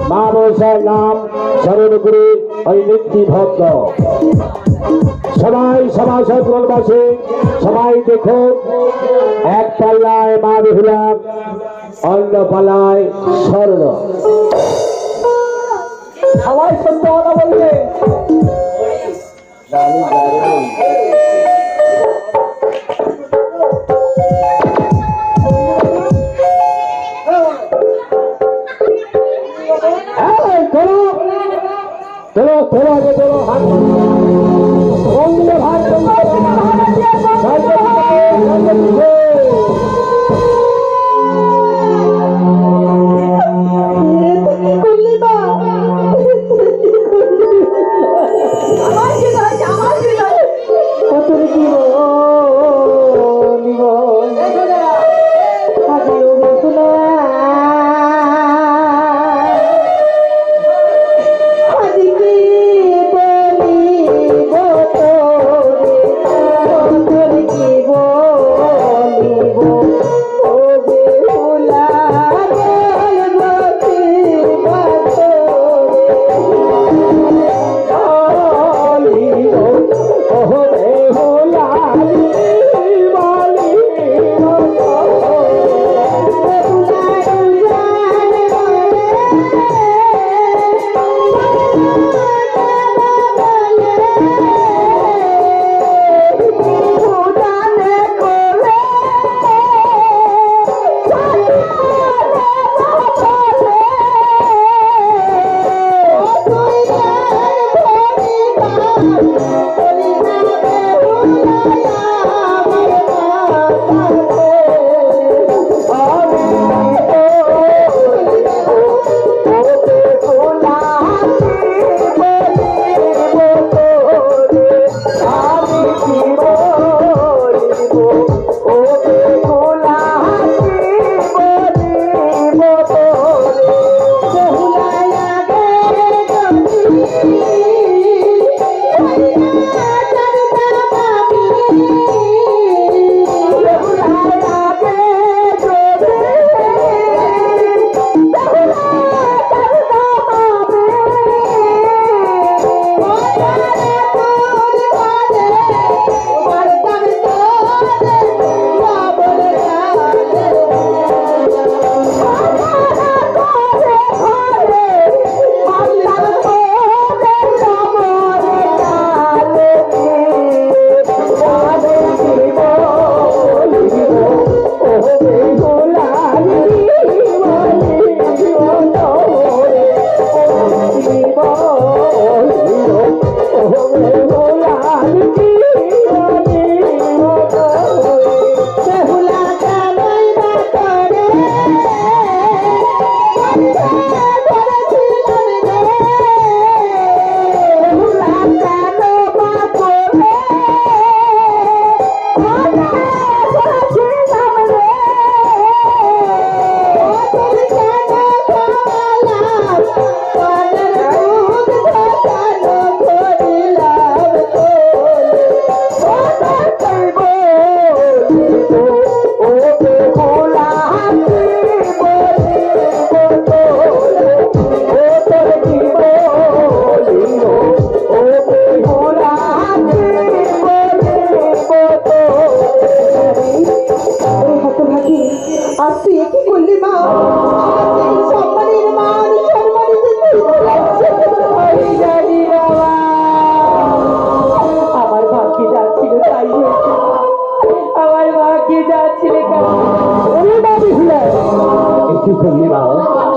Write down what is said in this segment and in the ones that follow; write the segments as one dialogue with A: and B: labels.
A: মা মনসার নাম স্মরণ করে ওই নীতি ভক্ত সবাই সভাসদ বসে সবাই দেখো, এক পাল্লায় মা বেহুলা, অন্য পাল্লায় স্বর্ণ।
B: সবাই সত্য কথা বলবে।
A: চলো চলো আগে চলো, হাত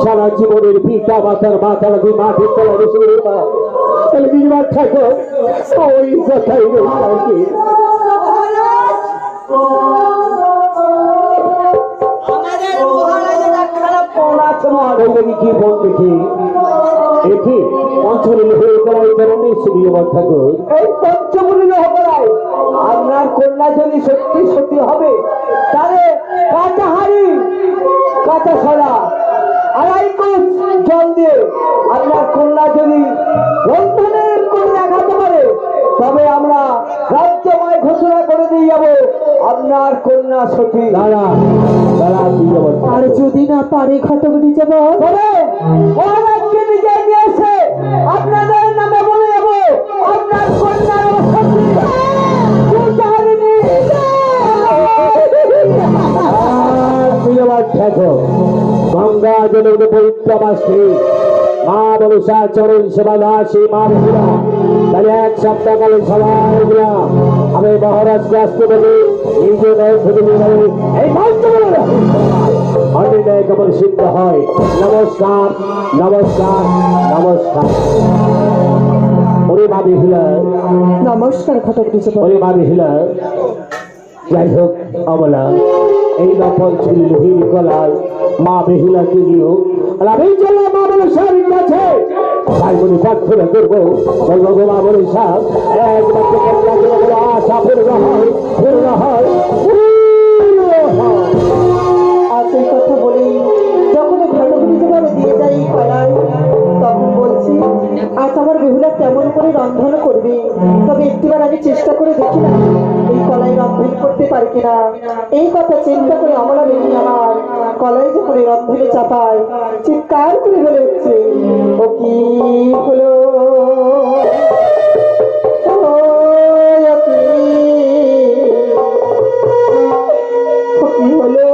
A: সারা জীবনের পিতা মাতার মাথা লাগি মাটির তলা বসে তাহলে বিবাদ থাকো ওই কথাই রয়েছে। কি বলতে কি দেখি পঞ্চমূল্য হয়ে করাই কারণে সুবিধা থাকো
B: এই পঞ্চমূল্য হবরায় আপনার কন্যা যদি সত্যি সত্যি হবে তাহলে কাঁচা হাড়ি কাঁচা সরা আড়াই কোষ জল দিয়ে আপনার কন্যা যদি বন্ধনের করে দেখাতে পারে তবে আমরা রাজ্যময় ঘোষণা করে দিয়ে যাবো আপনার কন্যা সতী।
A: দাঁড়া দাঁড়া দিয়ে যাবো,
B: আর যদি না পারে ঘটক নিচে বল
A: যদি মা বলসা চরণ সেবা দাসী মা বেহুলা তাহলে এক সপ্তাহকালে সবাই দিলাম আমি মহারাজকে আসতে বলি নিজে এই অন্যায় কেমন সিদ্ধ হয়। নমস্কার নমস্কার নমস্কার। ওরে মা বেহুলা,
C: নমস্কার ঘটক কিছু
A: ওরে মা বেহুলা, যাই হোক অমলা এই নকল চুরি লোহির গলায় মা বেহুলাকে নিও আর আমি চলে মা বলে শাড়ির কাছে তাই বলে প্রার্থনা করবো বলবো গো মা বলে সাপ একমাত্র আশা পূর্ণ হয় পূর্ণ হয়
C: আজ এই কথা বলি যখন ঘটক কিছু বলে দিয়ে যাই এই কলায় তখন বলছি আজ আমার বেহুলা কেমন করে রন্ধন করবে। তবে একটিবার আমি চেষ্টা করে দেখি না এই কলাই রন্ধন করতে পারি কিনা। এই কথা চিন্তা করে আমরা দেখি আমার কলাই যে করে রন্ধনে চাপায় চিৎকার করে বলে উঠছে ও কি হলো কি হলো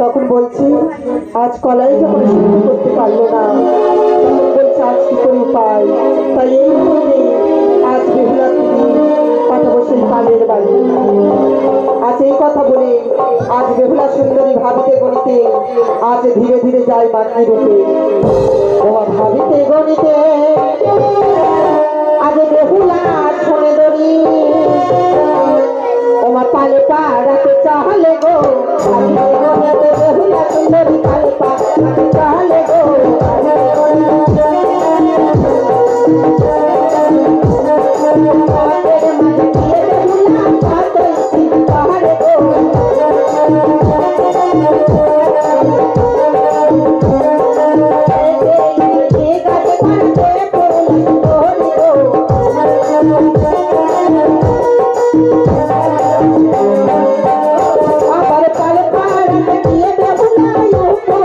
C: তখন বলছি আজ কলাই যখন সিদ্ধ করতে পারলো না তখন বলছে আজ কি করে উপায়। তাই এই মুহূর্তে আজ বেহুলা তিনি পাঠাবো সেই কালের বাড়ি। আজ এই কথা বলে আজ বেহুলা সুন্দরী ভাবিতে গণিতে আজ ধীরে ধীরে যায় মাতৃ রূপে ওমা ভাবিতে গণিতে আজ বেহুলা শোনে দড়ি ওমা পালে পা রাতে চাহলে গো বেহুলা সুন্দরী পালে পা রাতে চাহলে গো আবার পালে পা রাতে বেহুলা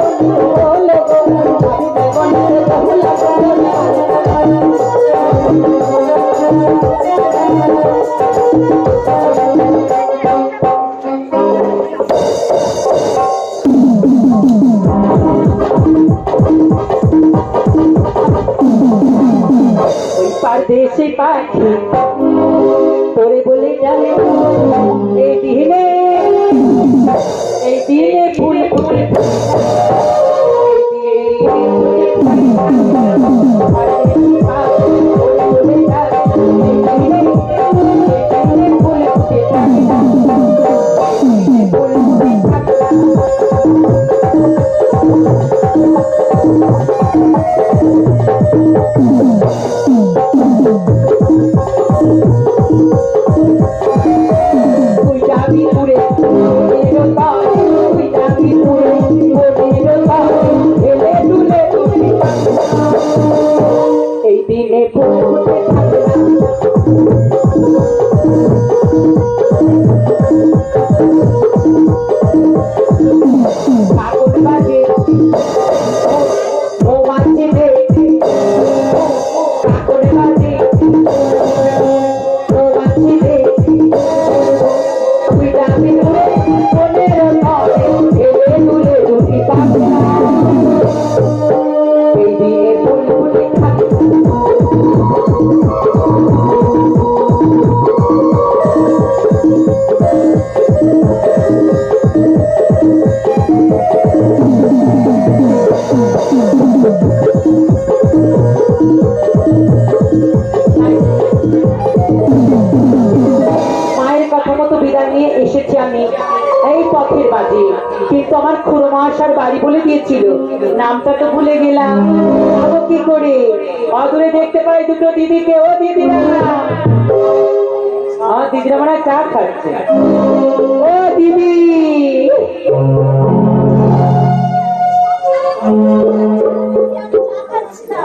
C: বাড়ি বলে দিয়েছিল, নামটা তো ভুলে গেলাম, যাবো কি করে? অদূরে দেখতে পাই দুটো দিদিকে। ও দিদিরা, আমার দিদিরা মানে চা খাচ্ছে। ও দিদি,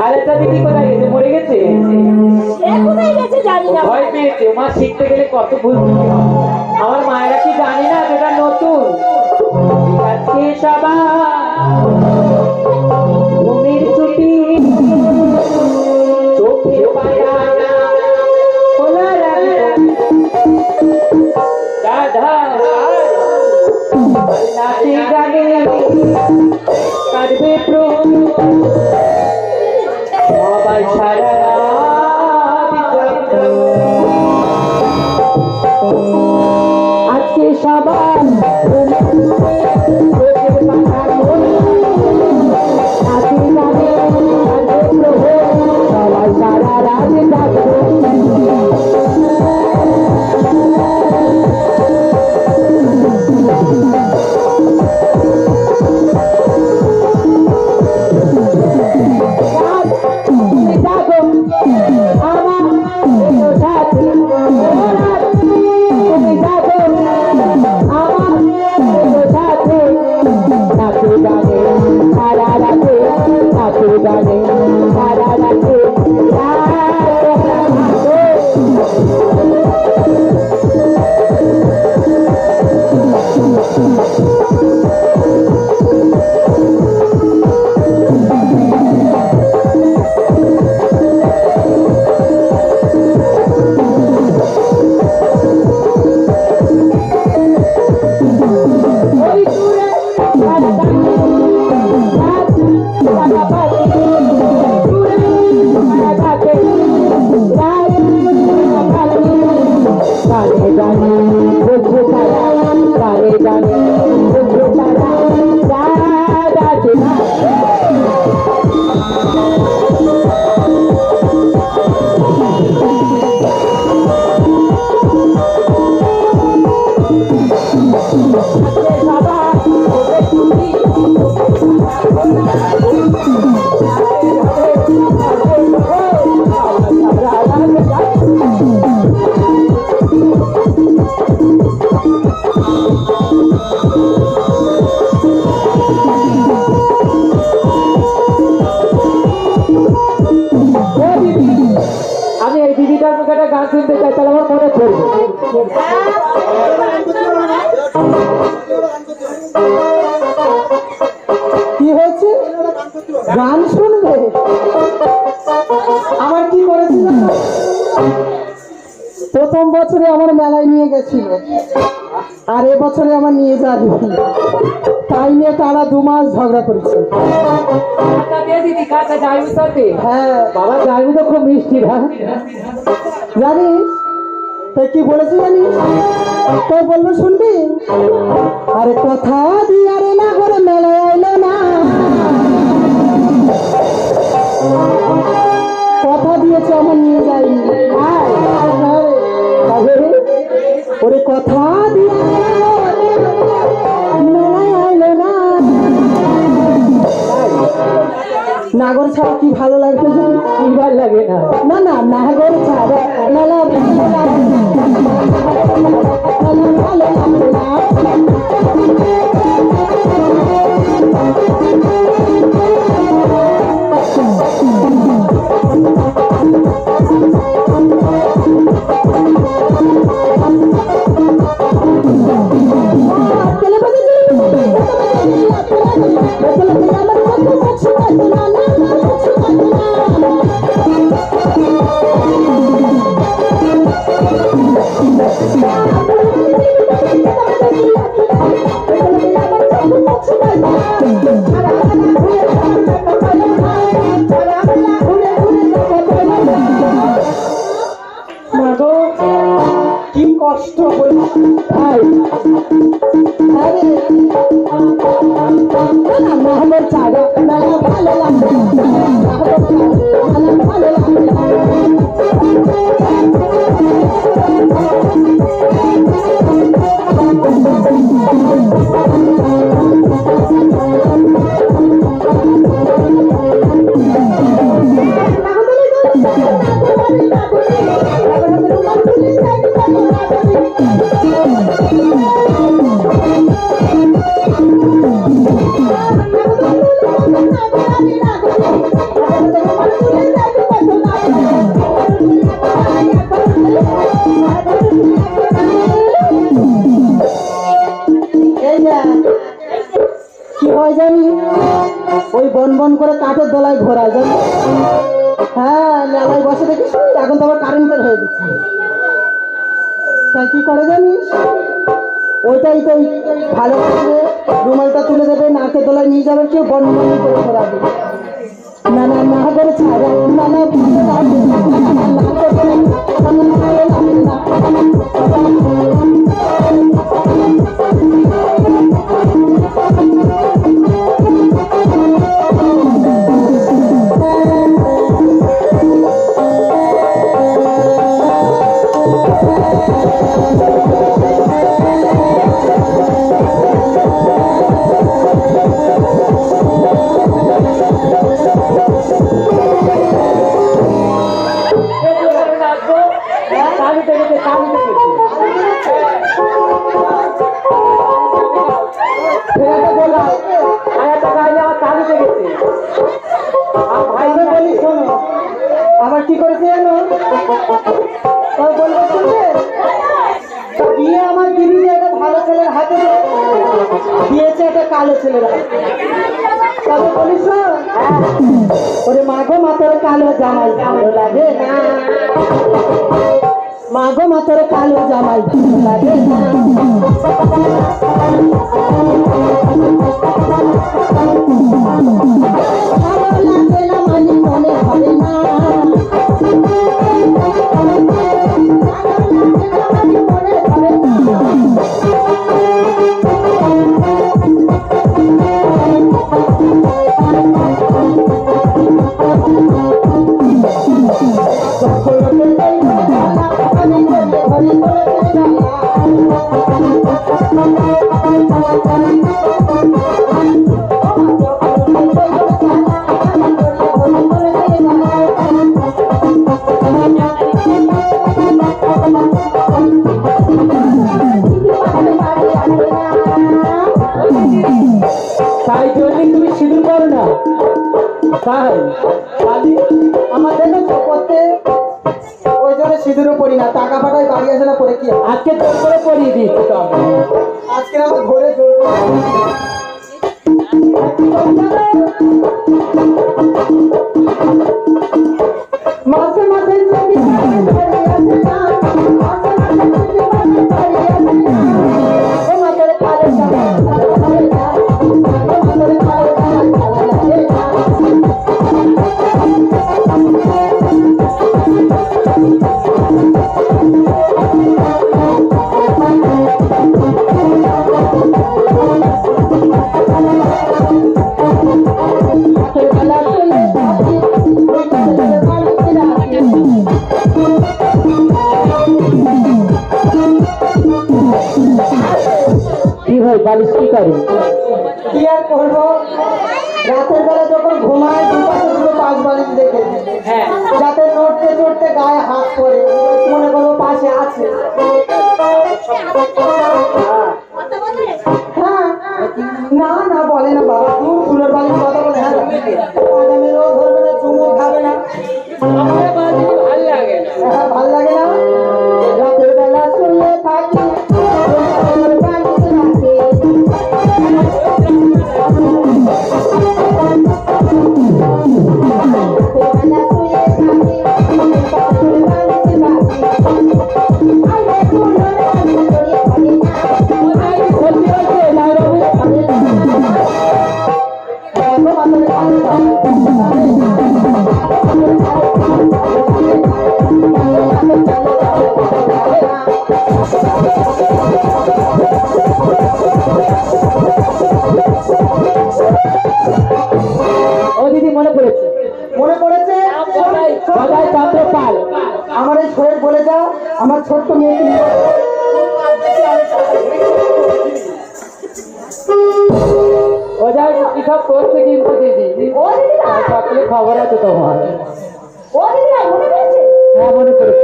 C: আর একটা দিদি কোথায় গেছে? মরে গেছে? ভয় পেয়েছে। মা শিখতে গেলে কত ভুল ত্রুটি হয়। আমার মায়েরা কি জানি না যেটা নতুন? আজকে সবার ঘুমের ছুটি, চোখে পাতা খোলা রাধা নাচে গানে কাটবে প্রভু সবাই সারা রাত। আজকে সবার সবাই সারা রাত আমি এই দিদিটার মুখে একটা গান শুনতে চাই, তাহলে আমার মনে পড়বে। কি হয়েছে? গান শুনবে? আমার কি করেছিল? প্রথম বছরে আমার মেলায় নিয়ে গেছিল, আর এবছরে আমার নিয়ে যাবে, তাই নিয়ে তারা 2 মাস ঝগড়া করেছে। হ্যাঁ বাবা, যাইবি তো খুব মিষ্টি না জানিস? তাই কি বলেছি জানিস? তো বললো শুনবি? আরে কথা দিয়ে আরে না করে মেলায় আইলো না, কথা দিয়েছে আমার নিয়ে যাইনি। ওরে কথা দিয়ে মেলায় আইলো না। নাগর ছাড়া কি ভালো লাগবে? কি ভালো লাগে না? না না, নাগর ছাড়া মেলা ভালো লাগবে না। কি কষ্ট হয়েছে আমার চারা ভালো লাগবে, ভালো লাগবে। ওই বন বন করে কাঠের দোলায় ঘোরায় জানো? হ্যাঁ, মেলায় বসে দেখিস, এখন তো আবার কারেন্টের হয়ে দিচ্ছে। তাই কি করে জানিস? ওইটাই তো ভালোবাসবে, রুমালটা তুলে দেবে, নাকের দোলায় নিয়ে যাবে, কেউ বন বন করে ঘোরাবে। না না না করে ছাড়া, না না বুঝতে পারবে না, না না করবে না, না না আবার কি করেছে জানো? বলবো শুনবে, বিয়ে আমার দিদি একটা ভালো ছেলের হাতে দিয়েছে, একটা কালো ছেলের হাতে। তবে বলিস না, ওরে মাগো মাথার কালো জামাই ভালো লাগে না, মাগো মাথার কালো জামাই ভালো লাগে না। ভালো লাগে না মানে মনে হবে না, তাই জন্য তুমি সিঁদুর করো না? তাই আমার দেখো করতে, ওই জন্য সিঁদুরও পড়ি না, টাকা পাঠাই বাড়ি আসে না, পরে কি আজকে জোর করে পরিয়ে দিচ্ছি। তো আজকে আমার ঘরে জোর মাসে মাসে কি হয় বালিশ কি করে? কি আর করবো, রাতের বেলা যখন ঘুমায় দুপাশে দুটো পাশ বালিশ দেখে, যাতে নড়তে চড়তে গায়ে হাত পড়ে, মনে করবো পাশে আছে। হ্যাঁ, না না বলে না বাবা, দূর ফুলের বালিশ কথা বলে। হ্যাঁ, আগামীরও ধরবে না, চুমুর খাবে না, ভাল লাগে না। রাতের বেলা শুনলে থাকি আমার এই শরীর বলে যাও, আমার ছোট্ট মেয়ে সব করছে কিন্তু দিদি, সকলে খবর আছে তোমার। হ্যাঁ মনে করেছে,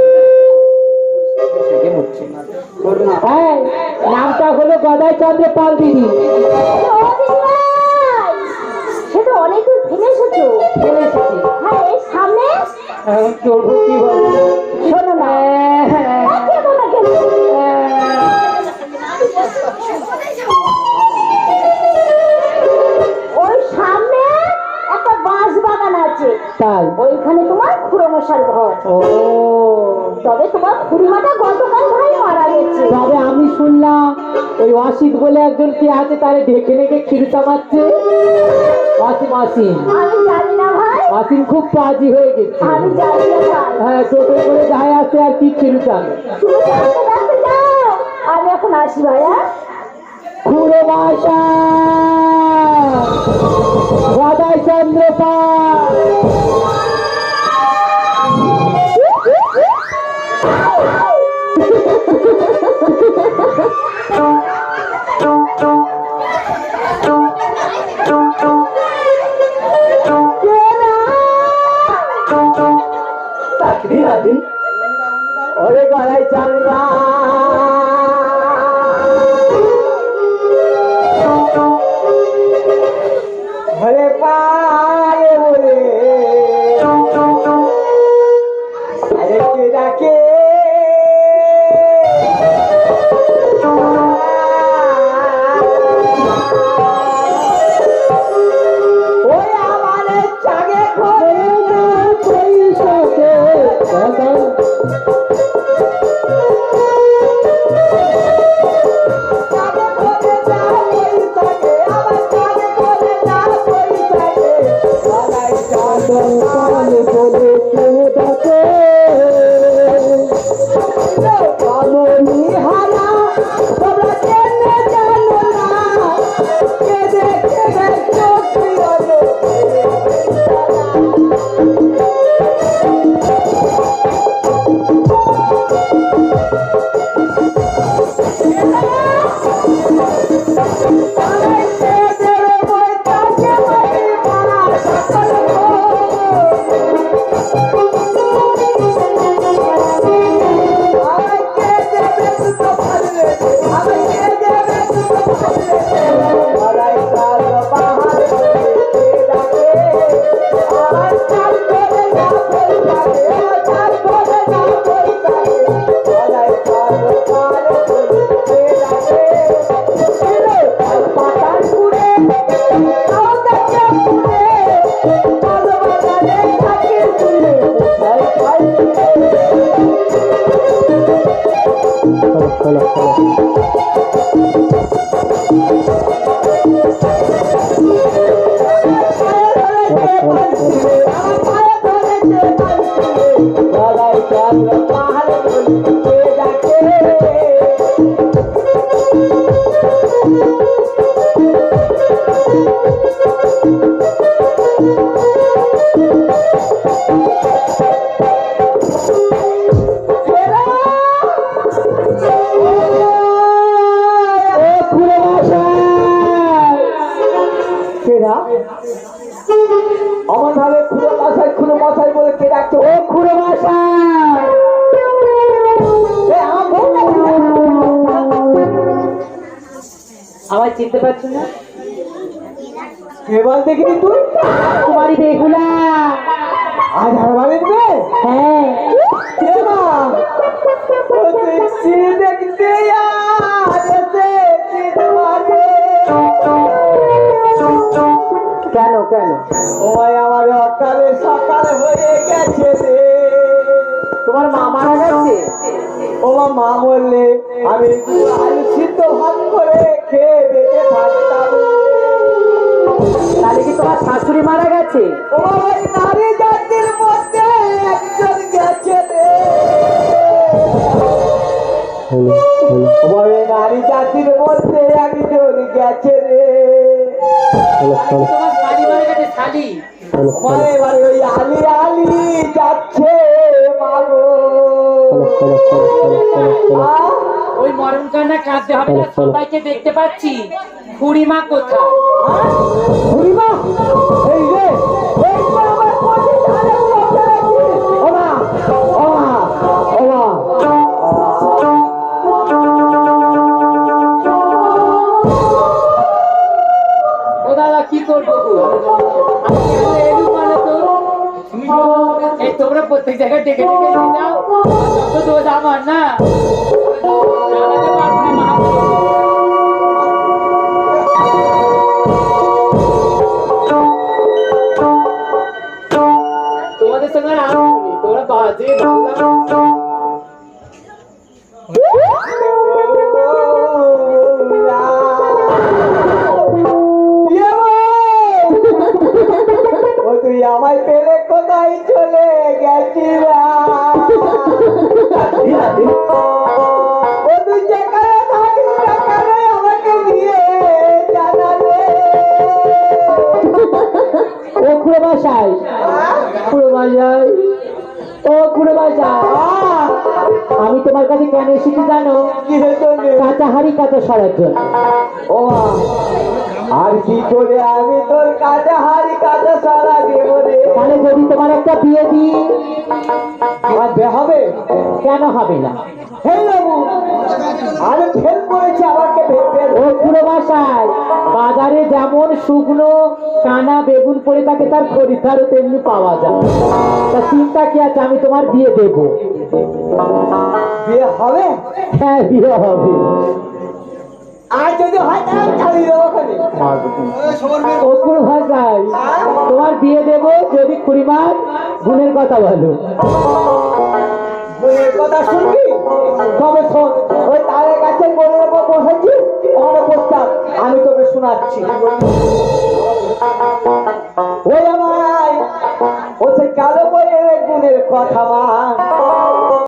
C: হ্যাঁ নামটা হলো গদাই চন্দ্র পাল দিদি।
D: সেটা অনেক দূর ফেলে এসেছো।
C: ফেলে এসেছি।
D: হ্যাঁ, এই সামনে
C: এখন চলবো কি বলবো,
D: শোনো না, ওই সামনে আছে
C: তাই
D: ওইখানে তোমার খুড়োমশার ঘর।
C: ও
D: তবে তোমার খুড়িমাটা গতকাল ভাই মারা গেছে।
C: তবে আমি শুনলাম ওই অসিত বলে একজন কে আছে তারে ঢেকে ঢেকে ক্ষীর চামাচ্ছে। অসীম অসীম
D: আমি জানি না ভাই,
C: অসীম খুব পাজি হয়ে গেছে।
D: আমি জানি না ভাই।
C: হ্যাঁ টোটো করে যায় আসে আর কি ক্ষীর চামে।
D: তুমি ডাকতে ডাকতে যাও, আমি এখন আসি ভাইয়া।
C: খুড়ো বাসা গদাই চন্দ্রপাল
B: ওরে গলায় চান্দা ঘরে পারে বলে আরে কে ডাকে ওই আমার চাগে ঘরে আমার ভাবে খুঁড়ো মশাই বলে কে ডাকতো? ও খুঁড়ো মশাই
C: আমার চিনতে পারছো না?
B: এবার দেখিনি তুই
C: তোমারই বেহুলা।
B: আজ হারবারের মেয়ে?
C: হ্যাঁ
B: কে মা? ও দেখছি দেখতে
C: কেন কেন?
B: ওই আমার অকালে সকাল হয়ে গেছে রে।
C: তোমার মা মারা গেছে?
B: ও মা বললে আমি আলু সিদ্ধ ভাত করে খেয়ে বেঁচে থাকতাম।
C: তাহলে কি তোমার শাশুড়ি মারা গেছে?
B: ওই নারী জাতির মধ্যে একজন গেছে রে। ওই নারী জাতির মধ্যে একজন গেছে রে।
C: তোমার শালি মারা গেছে? শালি
B: মানে মানে ওই আলি আলি যাচ্ছে মাগো।
C: ওই মরণ কান্না কাঁদতে হবে না, সবাইকে দেখতে পাচ্ছি। খুড়িমা কোথায়?
B: বুড়িমা এই রে এই তো আমার পথে ধারে বসে আছি। ওমা ওমা ওমা
C: ও দাদা কি করবো গো? এলু মানে তো এই তোমরা প্রত্যেক জায়গায় ডেকে ডেকে নিয়ে যাও, যত দোষ আমার না। জানাতে পারবো না মহাপ্রভু।
A: বাজে বাংলা।
B: ও তুই আমায় পেলে কোথায় চলে গেছিলাম? ও তুই যেখানে থাকিস সেখানে আমাকে নিয়ে জানালে।
C: ও খুড়ো মশাই, খুড়ো মশাই, ও খুড়ো মশাই, আমি তোমার কাছে কেন এসেছি জানো?
B: কিসের জন্য?
C: কাঁচা হাড়ি কাঁচা সরার জন্য।
B: ও মা, আর কি করে আমি তোর কাঁচা হাড়ি কাঁচা সারা দেবো রে?
C: তাহলে যদি তোমার একটা বিয়ে দিই,
B: আমার বে হবে?
C: কেন হবে না?
B: হে বাবু, আমি ফেল করেছি, আমাকে ভেবে
C: ও খুড়ো মশাই, বাজারে যেমন শুকনো কানা বেগুন পড়ে থাকে তার খরিদ্দারও তেমনি পাওয়া যায়। তা চিন্তা কি আছে, আমি তোমার বিয়ে দেবো।
B: বিয়ে হবে?
C: হ্যাঁ, বিয়ে হবে।
B: আর যদি হয় তাহলে চালিয়ে দেবো ওখানে।
C: ও খুড়ো মশাই, তোমার বিয়ে দেবো যদি খুড়িমার গুণের কথা বলো।
B: বইয়ের কথা শুনবি? তবে শোন, ওই তারের কাছে বলে ওপর বসেছি, ওখানে বসতাম, আমি তোকে শোনাচ্ছি। ওই আমায় ও সে কালো বইয়ের গুণের কথা মা,